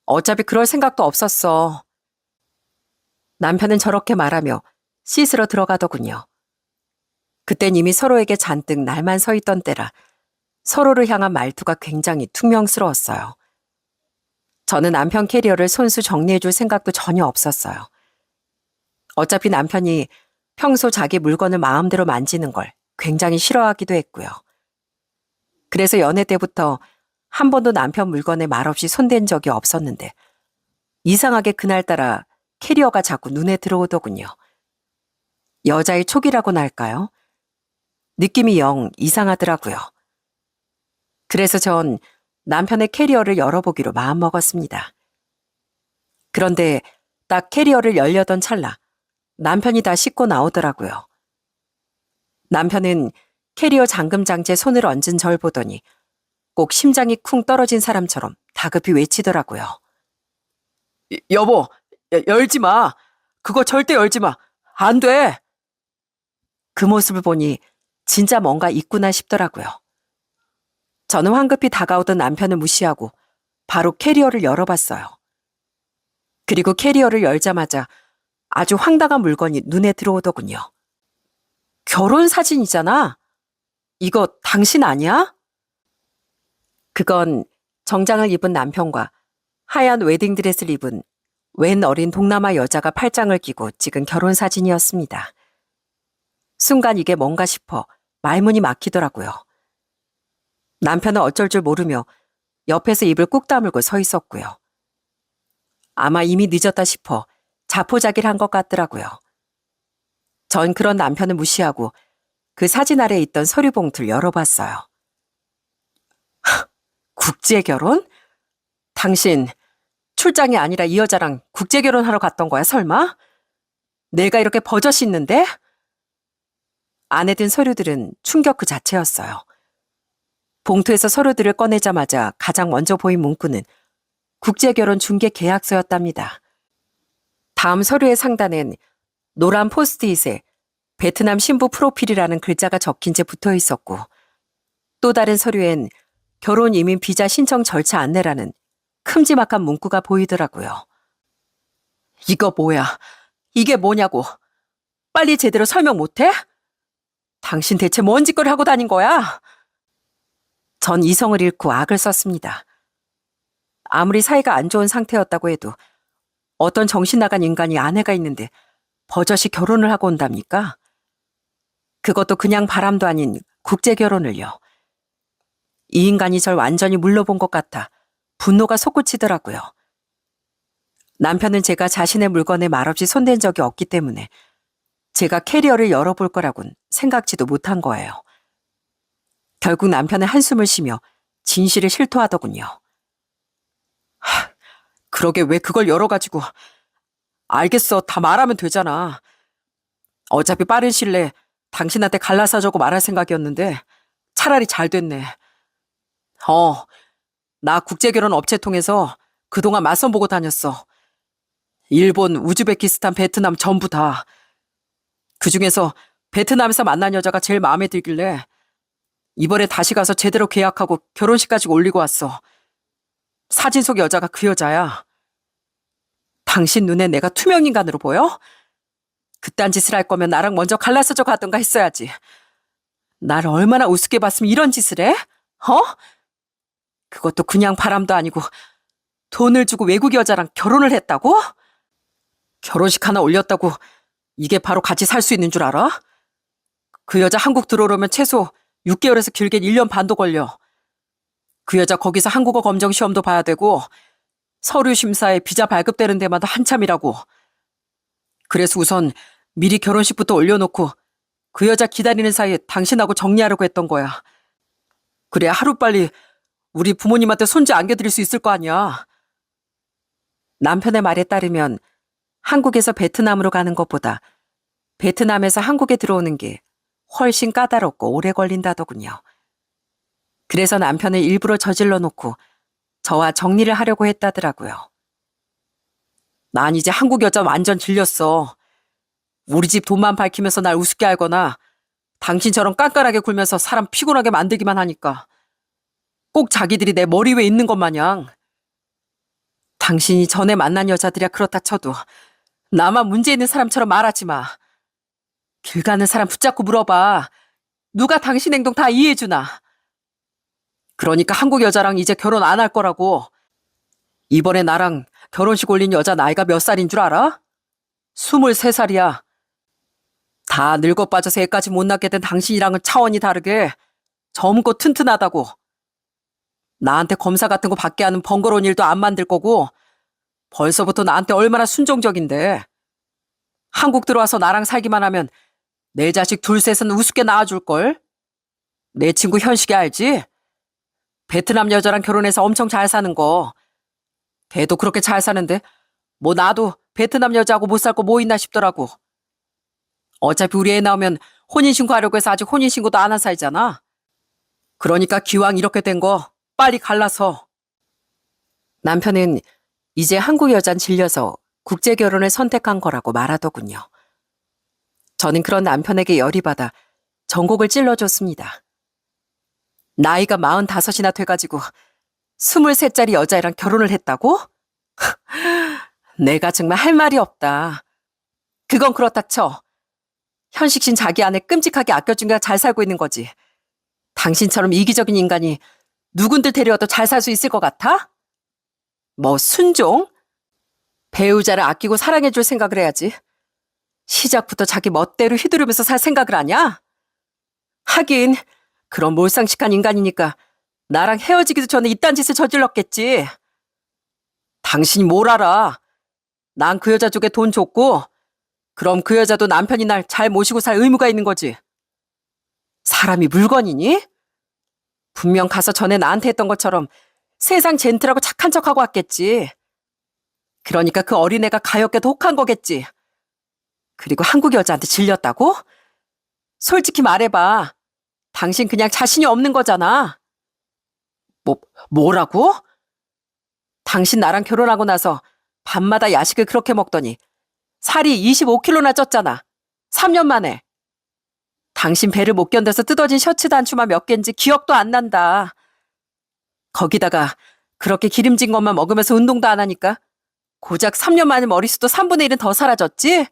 어차피 그럴 생각도 없었어. 남편은 저렇게 말하며 씻으러 들어가더군요. 그땐 이미 서로에게 잔뜩 날만 서 있던 때라 서로를 향한 말투가 굉장히 퉁명스러웠어요. 저는 남편 캐리어를 손수 정리해줄 생각도 전혀 없었어요. 어차피 남편이 평소 자기 물건을 마음대로 만지는 걸 굉장히 싫어하기도 했고요. 그래서 연애 때부터 한 번도 남편 물건에 말없이 손댄 적이 없었는데 이상하게 그날따라 캐리어가 자꾸 눈에 들어오더군요. 여자의 촉이라고나 할까요? 느낌이 영 이상하더라고요. 그래서 전 남편의 캐리어를 열어보기로 마음먹었습니다. 그런데 딱 캐리어를 열려던 찰나 남편이 다 씻고 나오더라고요. 남편은 캐리어 잠금장치에 손을 얹은 절 보더니 꼭 심장이 쿵 떨어진 사람처럼 다급히 외치더라고요. 여보, 열지 마. 그거 절대 열지 마. 안 돼. 그 모습을 보니 진짜 뭔가 있구나 싶더라고요. 저는 황급히 다가오던 남편을 무시하고 바로 캐리어를 열어봤어요. 그리고 캐리어를 열자마자 아주 황당한 물건이 눈에 들어오더군요. 결혼 사진이잖아. 이거 당신 아니야? 그건 정장을 입은 남편과 하얀 웨딩드레스를 입은 웬 어린 동남아 여자가 팔짱을 끼고 찍은 결혼 사진이었습니다. 순간 이게 뭔가 싶어 말문이 막히더라고요. 남편은 어쩔 줄 모르며 옆에서 입을 꾹 다물고 서 있었고요. 아마 이미 늦었다 싶어 자포자기를 한 것 같더라고요. 전 그런 남편을 무시하고 그 사진 아래에 있던 서류 봉투를 열어봤어요. 국제결혼? 당신 출장이 아니라 이 여자랑 국제결혼하러 갔던 거야 설마? 내가 이렇게 버젓이 있는데? 안에 든 서류들은 충격 그 자체였어요. 봉투에서 서류들을 꺼내자마자 가장 먼저 보인 문구는 국제결혼 중개 계약서였답니다. 다음 서류의 상단엔 노란 포스트잇에 베트남 신부 프로필이라는 글자가 적힌 채 붙어 있었고 또 다른 서류엔 결혼 이민 비자 신청 절차 안내라는 큼지막한 문구가 보이더라고요. 이거 뭐야? 이게 뭐냐고. 빨리 제대로 설명 못해? 당신 대체 뭔 짓거리 하고 다닌 거야? 전 이성을 잃고 악을 썼습니다. 아무리 사이가 안 좋은 상태였다고 해도 어떤 정신 나간 인간이 아내가 있는데 버젓이 결혼을 하고 온답니까? 그것도 그냥 바람도 아닌 국제 결혼을요. 이 인간이 절 완전히 물러본 것 같아 분노가 솟구치더라고요. 남편은 제가 자신의 물건에 말없이 손댄 적이 없기 때문에 제가 캐리어를 열어볼 거라곤 생각지도 못한 거예요. 결국 남편은 한숨을 쉬며 진실을 실토하더군요. 그러게 왜 그걸 열어가지고. 알겠어, 다 말하면 되잖아. 어차피 빠른 시일 내에 당신한테 갈라서자고 말할 생각이었는데 차라리 잘 됐네. 나 국제결혼 업체 통해서 그동안 맞선 보고 다녔어. 일본, 우즈베키스탄, 베트남 전부 다. 그중에서 베트남에서 만난 여자가 제일 마음에 들길래 이번에 다시 가서 제대로 계약하고 결혼식까지 올리고 왔어. 사진 속 여자가 그 여자야. 당신 눈에 내가 투명인간으로 보여? 그딴 짓을 할 거면 나랑 먼저 갈라서져 가던가 했어야지. 날 얼마나 우습게 봤으면 이런 짓을 해? 그것도 그냥 바람도 아니고 돈을 주고 외국 여자랑 결혼을 했다고? 결혼식 하나 올렸다고 이게 바로 같이 살 수 있는 줄 알아? 그 여자 한국 들어오려면 최소 6개월에서 길게는 1년 반도 걸려. 그 여자 거기서 한국어 검정 시험도 봐야 되고 서류 심사에 비자 발급되는 데마다 한참이라고. 그래서 우선 미리 결혼식부터 올려놓고 그 여자 기다리는 사이에 당신하고 정리하려고 했던 거야. 그래야 하루빨리 우리 부모님한테 손주 안겨드릴 수 있을 거 아니야. 남편의 말에 따르면 한국에서 베트남으로 가는 것보다 베트남에서 한국에 들어오는 게 훨씬 까다롭고 오래 걸린다더군요. 그래서 남편을 일부러 저질러 놓고 저와 정리를 하려고 했다더라고요. 난 이제 한국 여자 완전 질렸어. 우리 집 돈만 밝히면서 날 우습게 알거나 당신처럼 깐깐하게 굴면서 사람 피곤하게 만들기만 하니까 꼭 자기들이 내 머리 위에 있는 것 마냥. 당신이 전에 만난 여자들이야 그렇다 쳐도 나만 문제 있는 사람처럼 말하지 마. 길 가는 사람 붙잡고 물어봐. 누가 당신 행동 다 이해해주나. 그러니까 한국 여자랑 이제 결혼 안 할 거라고. 이번에 나랑 결혼식 올린 여자 나이가 몇 살인 줄 알아? 23살이야. 다 늙어 빠져서 애까지 못 낳게 된 당신이랑은 차원이 다르게 젊고 튼튼하다고. 나한테 검사 같은 거 받게 하는 번거로운 일도 안 만들 거고 벌써부터 나한테 얼마나 순종적인데. 한국 들어와서 나랑 살기만 하면 내 자식 둘 셋은 우습게 낳아줄걸. 내 친구 현식이 알지? 베트남 여자랑 결혼해서 엄청 잘 사는 거. 걔도 그렇게 잘 사는데 뭐 나도 베트남 여자하고 못 살 거 뭐 있나 싶더라고. 어차피 우리 애 나오면 혼인신고 하려고 해서 아직 혼인신고도 안 한 사이잖아. 그러니까 기왕 이렇게 된 거 빨리 갈라서. 남편은 이제 한국 여잔 질려서 국제 결혼을 선택한 거라고 말하더군요. 저는 그런 남편에게 열이 받아 전곡을 찔러줬습니다. 나이가 45이나 돼가지고 23살짜리 여자애랑 결혼을 했다고? 내가 정말 할 말이 없다. 그건 그렇다 쳐. 현식 씨는 자기 아내 끔찍하게 아껴주니까 잘 살고 있는 거지. 당신처럼 이기적인 인간이 누군들 데려와도 잘 살 수 있을 것 같아? 뭐 순종? 배우자를 아끼고 사랑해줄 생각을 해야지. 시작부터 자기 멋대로 휘두르면서 살 생각을 하냐? 하긴 그런 몰상식한 인간이니까 나랑 헤어지기도 전에 이딴 짓을 저질렀겠지. 당신이 뭘 알아? 난 그 여자 쪽에 돈 줬고 그럼 그 여자도 남편이 날 잘 모시고 살 의무가 있는 거지. 사람이 물건이니? 분명 가서 전에 나한테 했던 것처럼 세상 젠틀하고 착한 척하고 왔겠지. 그러니까 그 어린애가 가엾게도 혹한 거겠지. 그리고 한국 여자한테 질렸다고? 솔직히 말해봐. 당신 그냥 자신이 없는 거잖아. 뭐라고? 당신 나랑 결혼하고 나서 밤마다 야식을 그렇게 먹더니 살이 25kg나 쪘잖아. 3년 만에. 당신 배를 못 견뎌서 뜯어진 셔츠 단추만 몇 개인지 기억도 안 난다. 거기다가 그렇게 기름진 것만 먹으면서 운동도 안 하니까 고작 3년 만에 머리숱도 3분의 1은 더 사라졌지?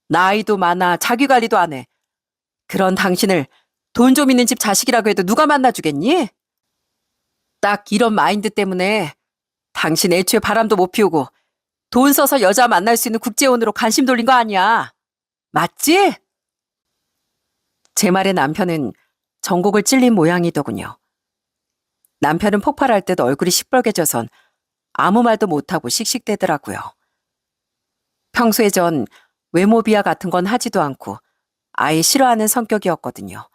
나이도 많아, 자기관리도 안 해. 그런 당신을 돈 좀 있는 집 자식이라고 해도 누가 만나주겠니? 딱 이런 마인드 때문에 당신 애초에 바람도 못 피우고 돈 써서 여자 만날 수 있는 국제혼으로 관심 돌린 거 아니야. 맞지? 제 말에 남편은 전곡을 찔린 모양이더군요. 남편은 폭발할 듯 얼굴이 시뻘개져선 아무 말도 못하고 씩씩대더라고요. 평소에 전 외모 비하 같은 건 하지도 않고 아예 싫어하는 성격이었거든요.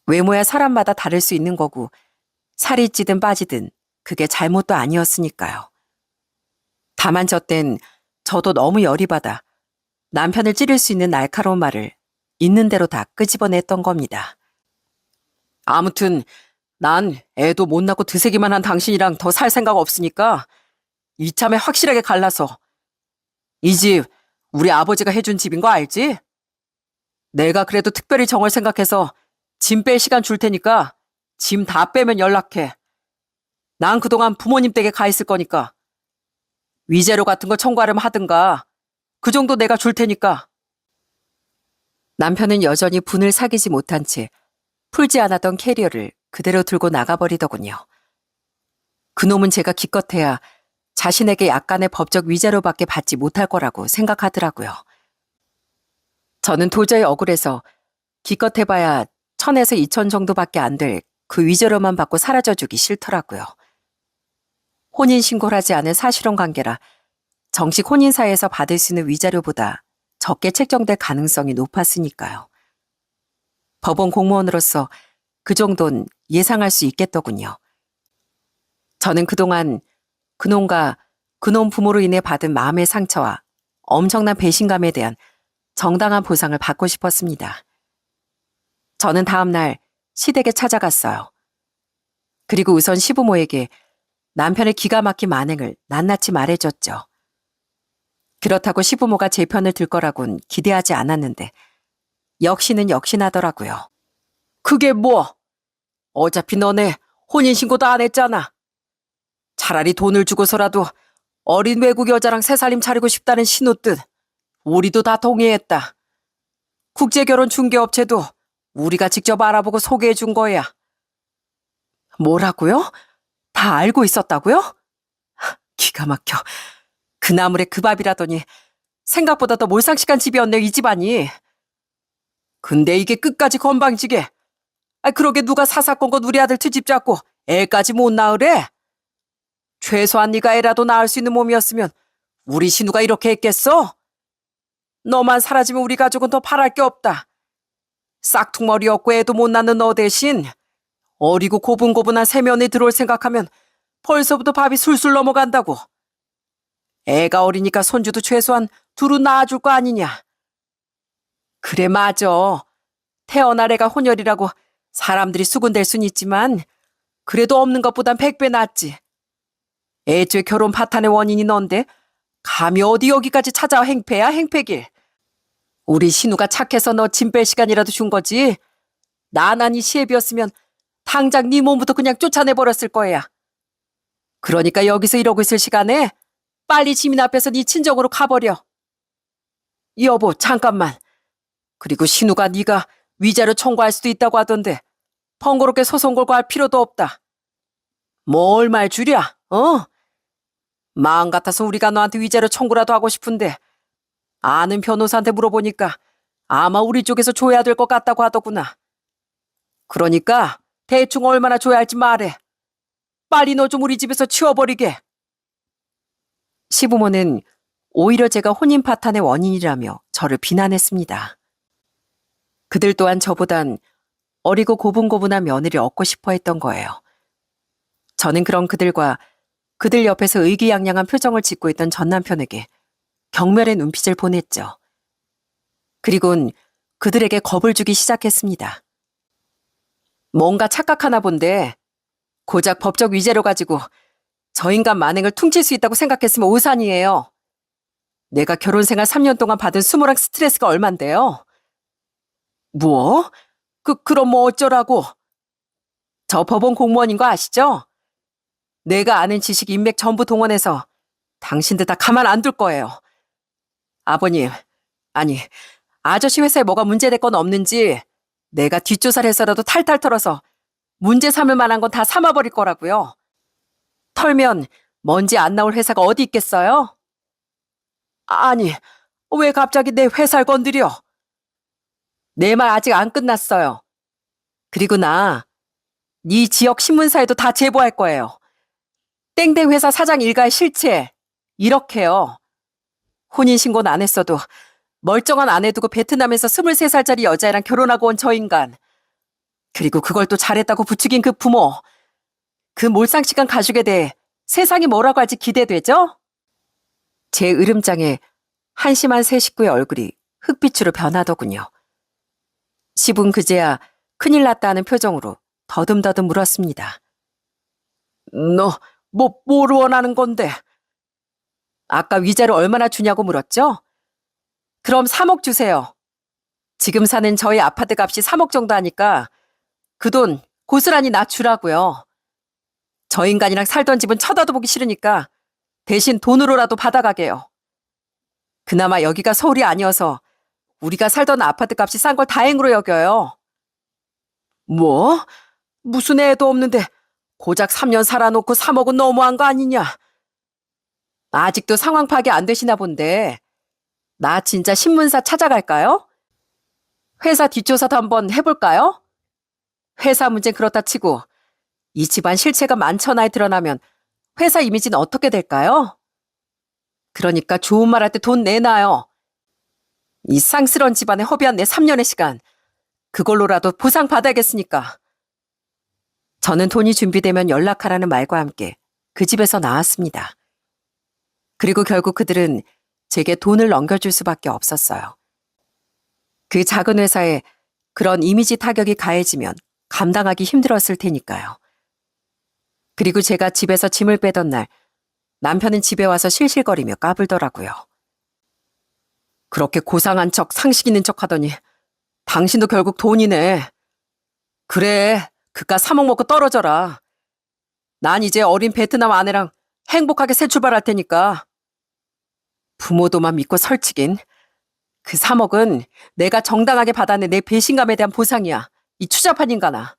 외모야 사람마다 다를 수 있는 거고 살이 찌든 빠지든 그게 잘못도 아니었으니까요. 다만 저 땐 저도 너무 열이 받아 남편을 찌를 수 있는 날카로운 말을 있는 대로 다 끄집어냈던 겁니다. 아무튼 난 애도 못 낳고 드세기만 한 당신이랑 더 살 생각 없으니까 이참에 확실하게 갈라서 이 집 우리 아버지가 해준 집인 거 알지? 내가 그래도 특별히 정을 생각해서 짐 뺄 시간 줄 테니까 짐 다 빼면 연락해. 난 그동안 부모님 댁에 가 있을 거니까. 위자료 같은 거 청구하려면 하든가. 그 정도 내가 줄 테니까. 남편은 여전히 분을 사귀지 못한 채 풀지 않았던 캐리어를 그대로 들고 나가버리더군요. 그놈은 제가 기껏해야 자신에게 약간의 법적 위자료밖에 받지 못할 거라고 생각하더라고요. 저는 도저히 억울해서 기껏 해봐야 1,000에서 2,000 정도밖에 안 될 그 위자료만 받고 사라져주기 싫더라고요. 혼인신고를 하지 않은 사실혼 관계라 정식 혼인사에서 받을 수 있는 위자료보다 적게 책정될 가능성이 높았으니까요. 법원 공무원으로서 그 정도는 예상할 수 있겠더군요. 저는 그동안 그놈과 그놈 부모로 인해 받은 마음의 상처와 엄청난 배신감에 대한 정당한 보상을 받고 싶었습니다. 저는 다음 날 시댁에 찾아갔어요. 그리고 우선 시부모에게 남편의 기가 막힌 만행을 낱낱이 말해줬죠. 그렇다고 시부모가 제 편을 들 거라곤 기대하지 않았는데 역시는 역시나더라고요. 그게 뭐? 어차피 너네 혼인신고도 안 했잖아. 차라리 돈을 주고서라도 어린 외국 여자랑 새살림 차리고 싶다는 신호뜻 우리도 다 동의했다. 국제결혼 중개업체도 우리가 직접 알아보고 소개해 준 거야. 뭐라고요? 다 알고 있었다고요? 기가 막혀. 그 나물에 그 밥이라더니 생각보다 더 몰상식한 집이었네, 이 집안이. 근데 이게 끝까지 건방지게. 그러게 누가 사사건건 우리 아들 트집 잡고 애까지 못 낳으래? 최소한 네가 애라도 낳을 수 있는 몸이었으면 우리 신우가 이렇게 했겠어? 너만 사라지면 우리 가족은 더 바랄 게 없다. 싹퉁머리 없고 애도 못 낳는 너 대신 어리고 고분고분한 세면에 들어올 생각하면 벌써부터 밥이 술술 넘어간다고. 애가 어리니까 손주도 최소한 둘은 낳아줄 거 아니냐. 그래, 맞아. 태어날 애가 혼혈이라고 사람들이 수군댈 순 있지만 그래도 없는 것보단 100배 낫지. 애초에 결혼 파탄의 원인이 넌데 감히 어디 여기까지 찾아와 행패야, 행패길. 우리 신우가 착해서 너 짐 뺄 시간이라도 준 거지. 나나니 시애비였으면 당장 네 몸부터 그냥 쫓아내버렸을 거야. 그러니까 여기서 이러고 있을 시간에 빨리 지민 앞에서 네 친정으로 가버려. 여보, 잠깐만. 그리고 신우가 네가 위자료 청구할 수도 있다고 하던데 번거롭게 소송 걸고 할 필요도 없다. 뭘 말 줄야, 어? 마음 같아서 우리가 너한테 위자료 청구라도 하고 싶은데 아는 변호사한테 물어보니까 아마 우리 쪽에서 줘야 될 것 같다고 하더구나. 그러니까 대충 얼마나 줘야 할지 말해. 빨리 너 좀 우리 집에서 치워버리게. 시부모는 오히려 제가 혼인 파탄의 원인이라며 저를 비난했습니다. 그들 또한 저보단 어리고 고분고분한 며느리를 얻고 싶어 했던 거예요. 저는 그런 그들과 그들 옆에서 의기양양한 표정을 짓고 있던 전 남편에게 경멸의 눈빛을 보냈죠. 그리곤 그들에게 겁을 주기 시작했습니다. 뭔가 착각하나 본데 고작 법적 위자료 가지고 저 인간 만행을 퉁칠 수 있다고 생각했으면 오산이에요. 내가 결혼 생활 3년 동안 받은 수모랑 스트레스가 얼만데요. 뭐? 그럼 뭐 어쩌라고? 저 법원 공무원인 거 아시죠? 내가 아는 지식 인맥 전부 동원해서 당신들 다 가만 안 둘 거예요. 아버님, 아니, 아저씨 회사에 뭐가 문제될 건 없는지 내가 뒷조사를 해서라도 탈탈 털어서 문제 삼을 만한 건 다 삼아버릴 거라고요. 털면 먼지 안 나올 회사가 어디 있겠어요? 아니, 왜 갑자기 내 회사를 건드려? 내 말 아직 안 끝났어요. 그리고 네 지역 신문사에도 다 제보할 거예요. 땡땡 회사 사장 일가의 실체, 이렇게요. 혼인신고는 안 했어도 멀쩡한 아내 두고 베트남에서 23살짜리 여자애랑 결혼하고 온 저 인간. 그리고 그걸 또 잘했다고 부추긴 그 부모. 그 몰상식한 가족에 대해 세상이 뭐라고 할지 기대되죠? 제 으름장에 한심한 새 식구의 얼굴이 흑빛으로 변하더군요. 시분 그제야 큰일 났다 하는 표정으로 더듬더듬 물었습니다. 너, 뭘 원하는 건데? 아까 위자료 얼마나 주냐고 물었죠? 그럼 3억 주세요. 지금 사는 저희 아파트 값이 3억 정도 하니까 그 돈 고스란히 나 주라고요. 저 인간이랑 살던 집은 쳐다도 보기 싫으니까 대신 돈으로라도 받아가게요. 그나마 여기가 서울이 아니어서 우리가 살던 아파트 값이 싼 걸 다행으로 여겨요. 뭐? 무슨 애도 없는데 고작 3년 살아놓고 3억은 너무한 거 아니냐? 아직도 상황 파악이 안 되시나 본데 나 진짜 신문사 찾아갈까요? 회사 뒷조사도 한번 해볼까요? 회사 문제는 그렇다 치고 이 집안 실체가 만천하에 드러나면 회사 이미지는 어떻게 될까요? 그러니까 좋은 말 할 때 돈 내놔요. 이 쌍스러운 집안에 허비한 내 3년의 시간 그걸로라도 보상 받아야겠으니까. 저는 돈이 준비되면 연락하라는 말과 함께 그 집에서 나왔습니다. 그리고 결국 그들은 제게 돈을 넘겨줄 수밖에 없었어요. 그 작은 회사에 그런 이미지 타격이 가해지면 감당하기 힘들었을 테니까요. 그리고 제가 집에서 짐을 빼던 날 남편은 집에 와서 실실거리며 까불더라고요. 그렇게 고상한 척 상식 있는 척 하더니 당신도 결국 돈이네. 그래, 그깟 3억 먹고 떨어져라. 난 이제 어린 베트남 아내랑 행복하게 새 출발할 테니까. 부모도만 믿고 설치긴. 그 3억은 내가 정당하게 받아낸 내 배신감에 대한 보상이야. 이 추잡한 인간아.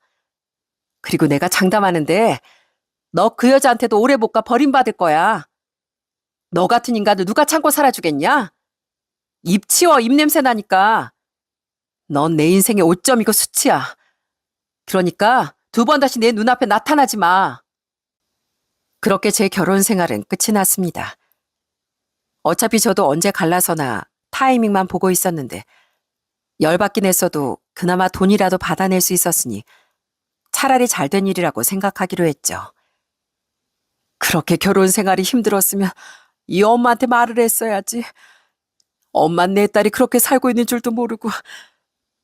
그리고 내가 장담하는데 너 그 여자한테도 오래 못 가 버림받을 거야. 너 같은 인간을 누가 참고 살아주겠냐? 입 치워, 입냄새 나니까. 넌 내 인생의 오점이고 수치야. 그러니까 2번 다시 내 눈앞에 나타나지 마. 그렇게 제 결혼 생활은 끝이 났습니다. 어차피 저도 언제 갈라서나 타이밍만 보고 있었는데 열받긴 했어도 그나마 돈이라도 받아낼 수 있었으니 차라리 잘된 일이라고 생각하기로 했죠. 그렇게 결혼 생활이 힘들었으면 이 엄마한테 말을 했어야지. 엄만 내 딸이 그렇게 살고 있는 줄도 모르고.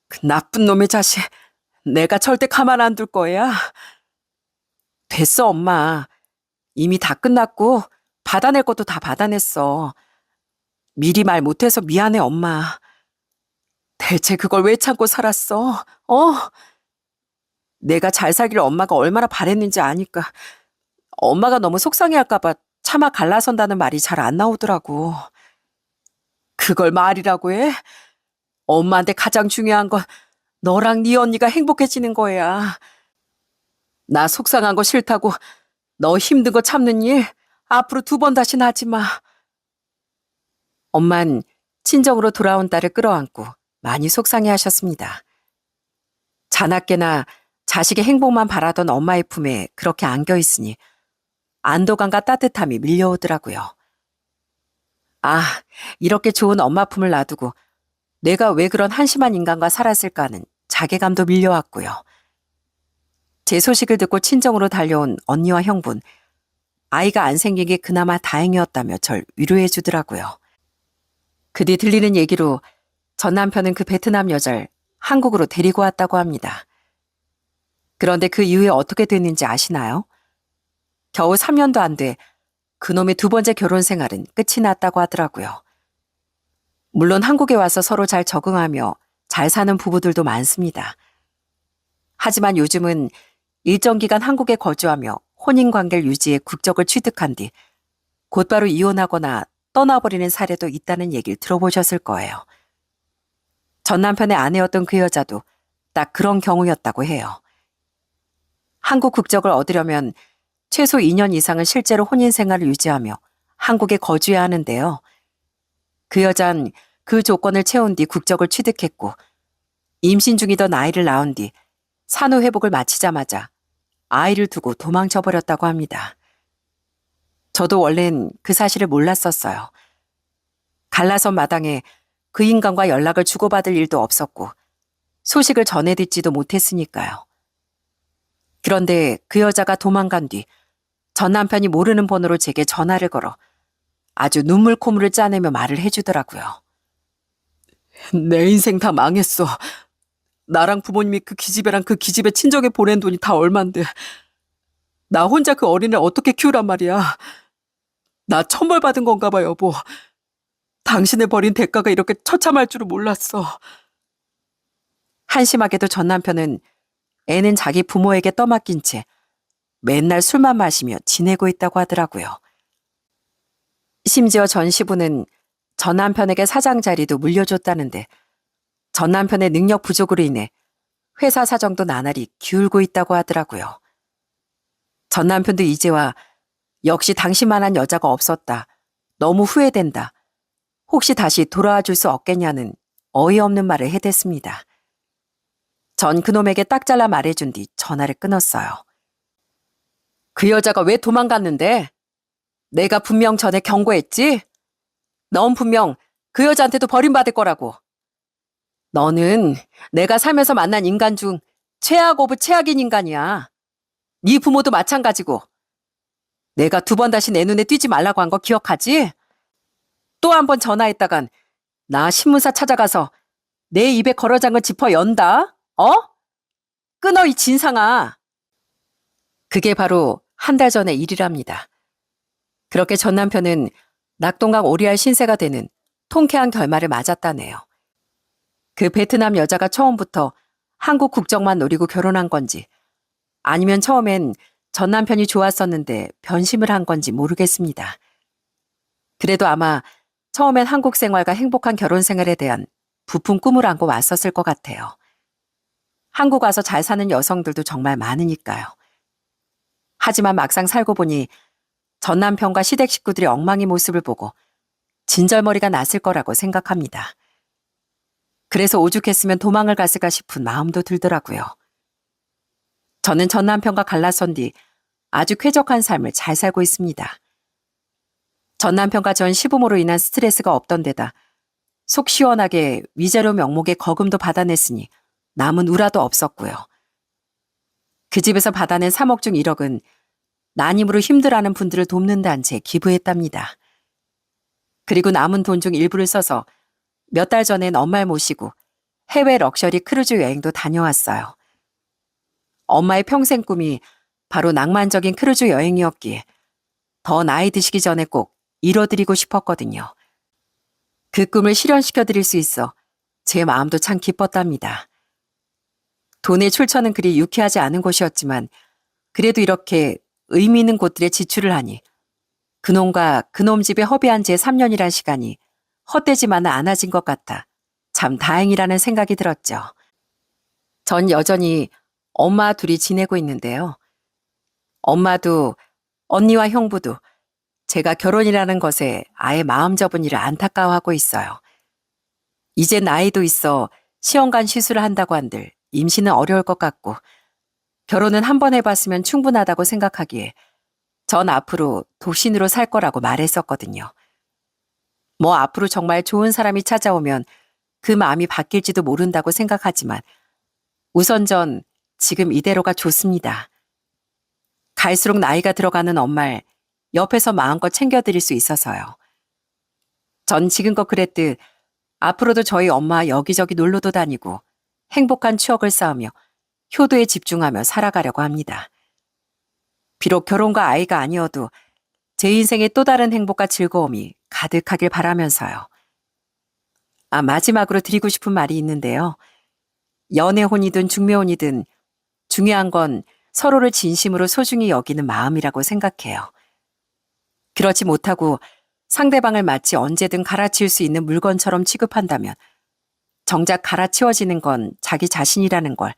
그 나쁜 놈의 자식, 내가 절대 가만 안 둘 거야. 됐어, 엄마. 이미 다 끝났고 받아낼 것도 다 받아냈어. 미리 말 못해서 미안해, 엄마. 대체 그걸 왜 참고 살았어? 내가 잘 살기를 엄마가 얼마나 바랬는지 아니까 엄마가 너무 속상해할까 봐 차마 갈라선다는 말이 잘 안 나오더라고. 그걸 말이라고 해? 엄마한테 가장 중요한 건 너랑 네 언니가 행복해지는 거야. 나 속상한 거 싫다고 너 힘든 거 참는 일 앞으로 2번 다시는 하지 마. 엄만 친정으로 돌아온 딸을 끌어안고 많이 속상해하셨습니다. 자나깨나 자식의 행복만 바라던 엄마의 품에 그렇게 안겨있으니 안도감과 따뜻함이 밀려오더라고요. 아, 이렇게 좋은 엄마 품을 놔두고 내가 왜 그런 한심한 인간과 살았을까 하는 자괴감도 밀려왔고요. 제 소식을 듣고 친정으로 달려온 언니와 형분, 아이가 안 생긴 게 그나마 다행이었다며 절 위로해 주더라고요. 그 뒤 들리는 얘기로 전 남편은 그 베트남 여자를 한국으로 데리고 왔다고 합니다. 그런데 그 이후에 어떻게 됐는지 아시나요? 겨우 3년도 안 돼 그놈의 2번째 결혼 생활은 끝이 났다고 하더라고요. 물론 한국에 와서 서로 잘 적응하며 잘 사는 부부들도 많습니다. 하지만 요즘은 일정 기간 한국에 거주하며 혼인관계를 유지해 국적을 취득한 뒤 곧바로 이혼하거나 떠나버리는 사례도 있다는 얘기를 들어보셨을 거예요. 전 남편의 아내였던 그 여자도 딱 그런 경우였다고 해요. 한국 국적을 얻으려면 최소 2년 이상은 실제로 혼인 생활을 유지하며 한국에 거주해야 하는데요. 그 여잔 그 조건을 채운 뒤 국적을 취득했고 임신 중이던 아이를 낳은 뒤 산후 회복을 마치자마자 아이를 두고 도망쳐버렸다고 합니다. 저도 원래는 그 사실을 몰랐었어요. 갈라선 마당에 그 인간과 연락을 주고받을 일도 없었고 소식을 전해 듣지도 못했으니까요. 그런데 그 여자가 도망간 뒤 전 남편이 모르는 번호로 제게 전화를 걸어 아주 눈물 콧물을 짜내며 말을 해주더라고요. 내 인생 다 망했어. 나랑 부모님이 그 기집애랑 그 기집애 친정에 보낸 돈이 다 얼만데 나 혼자 그 어린애를 어떻게 키우란 말이야. 나 천벌받은 건가 봐 여보. 당신을 버린 대가가 이렇게 처참할 줄은 몰랐어. 한심하게도 전 남편은 애는 자기 부모에게 떠맡긴 채 맨날 술만 마시며 지내고 있다고 하더라고요. 심지어 전 시부는 전 남편에게 사장 자리도 물려줬다는데 전 남편의 능력 부족으로 인해 회사 사정도 나날이 기울고 있다고 하더라고요. 전 남편도 이제와 역시 당신만한 여자가 없었다. 너무 후회된다. 혹시 다시 돌아와 줄 수 없겠냐는 어이없는 말을 해댔습니다. 전 그놈에게 딱 잘라 말해준 뒤 전화를 끊었어요. 그 여자가 왜 도망갔는데? 내가 분명 전에 경고했지? 넌 분명 그 여자한테도 버림받을 거라고. 너는 내가 살면서 만난 인간 중 최악 오브 최악인 인간이야. 네 부모도 마찬가지고. 내가 2번 다시 내 눈에 띄지 말라고 한 거 기억하지? 또 한 번 전화했다간 나 신문사 찾아가서 내 입에 걸어장을 짚어 연다? 어? 끊어 이 진상아. 그게 바로 한 달 전의 일이랍니다. 그렇게 전 남편은 낙동강 오리알 신세가 되는 통쾌한 결말을 맞았다네요. 그 베트남 여자가 처음부터 한국 국적만 노리고 결혼한 건지 아니면 처음엔 전 남편이 좋았었는데 변심을 한 건지 모르겠습니다. 그래도 아마 처음엔 한국 생활과 행복한 결혼 생활에 대한 부푼 꿈을 안고 왔었을 것 같아요. 한국 와서 잘 사는 여성들도 정말 많으니까요. 하지만 막상 살고 보니 전 남편과 시댁 식구들의 엉망인 모습을 보고 진절머리가 났을 거라고 생각합니다. 그래서 오죽했으면 도망을 갔을까 싶은 마음도 들더라고요. 저는 전 남편과 갈라선 뒤 아주 쾌적한 삶을 잘 살고 있습니다. 전 남편과 전 시부모로 인한 스트레스가 없던 데다 속 시원하게 위자료 명목의 거금도 받아냈으니 남은 우라도 없었고요. 그 집에서 받아낸 3억 중 1억은 난임으로 힘들어하는 분들을 돕는다는 채 기부했답니다. 그리고 남은 돈 중 일부를 써서 몇 달 전엔 엄마를 모시고 해외 럭셔리 크루즈 여행도 다녀왔어요. 엄마의 평생 꿈이 바로 낭만적인 크루즈 여행이었기에 더 나이 드시기 전에 꼭 이뤄드리고 싶었거든요. 그 꿈을 실현시켜드릴 수 있어 제 마음도 참 기뻤답니다. 돈의 출처는 그리 유쾌하지 않은 곳이었지만 그래도 이렇게 의미 있는 곳들에 지출을 하니 그놈과 그놈 집에 허비한 지 3년이란 시간이 헛되지만은 않아진 것 같아 참 다행이라는 생각이 들었죠. 전 여전히 엄마 둘이 지내고 있는데요. 엄마도 언니와 형부도 제가 결혼이라는 것에 아예 마음 접은 일을 안타까워하고 있어요. 이제 나이도 있어 시험관 시술을 한다고 한들 임신은 어려울 것 같고 결혼은 한 번 해봤으면 충분하다고 생각하기에 전 앞으로 독신으로 살 거라고 말했었거든요. 뭐 앞으로 정말 좋은 사람이 찾아오면 그 마음이 바뀔지도 모른다고 생각하지만 우선 전 지금 이대로가 좋습니다. 갈수록 나이가 들어가는 엄마를 옆에서 마음껏 챙겨드릴 수 있어서요. 전 지금껏 그랬듯 앞으로도 저희 엄마 여기저기 놀러도 다니고 행복한 추억을 쌓으며 효도에 집중하며 살아가려고 합니다. 비록 결혼과 아이가 아니어도 제 인생의 또 다른 행복과 즐거움이 가득하길 바라면서요. 마지막으로 드리고 싶은 말이 있는데요. 연애혼이든 중매혼이든 중요한 건 서로를 진심으로 소중히 여기는 마음이라고 생각해요. 그렇지 못하고 상대방을 마치 언제든 갈아치울 수 있는 물건처럼 취급한다면 정작 갈아치워지는 건 자기 자신이라는 걸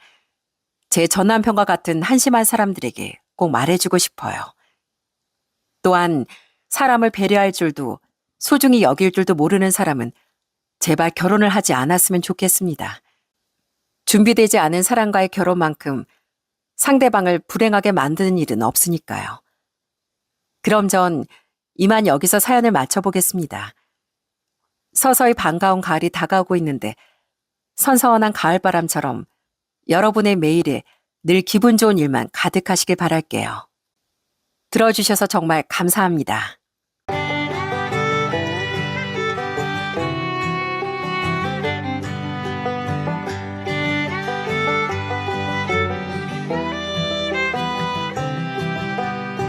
제 전 남편과 같은 한심한 사람들에게 꼭 말해주고 싶어요. 또한 사람을 배려할 줄도 소중히 여길 줄도 모르는 사람은 제발 결혼을 하지 않았으면 좋겠습니다. 준비되지 않은 사람과의 결혼만큼 상대방을 불행하게 만드는 일은 없으니까요. 그럼 전 이만 여기서 사연을 마쳐보겠습니다. 서서히 반가운 가을이 다가오고 있는데 선선한 가을바람처럼 여러분의 매일에 늘 기분 좋은 일만 가득하시길 바랄게요. 들어주셔서 정말 감사합니다.